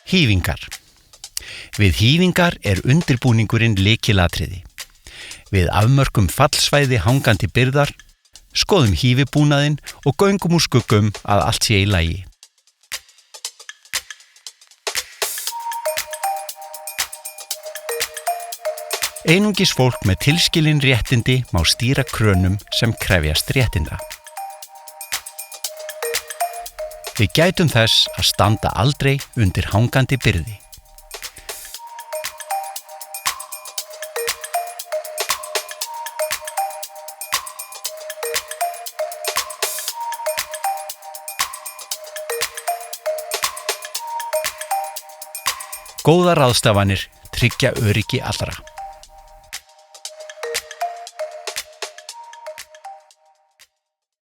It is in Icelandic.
Hífingar. Við hífingar undirbúningurinn lykilatriði. Við afmörkum fallsvæði hangandi birgðar, skoðum hífibúnaðinn og göngum úr skuggum að allt sé í lagi. Einungis fólk með tilskilin réttindi má stýra krönum sem krefjast réttinda. Við gætum þess að standa aldrei undir hangandi byrði. Góðar ráðstafanir tryggja öryggi allra.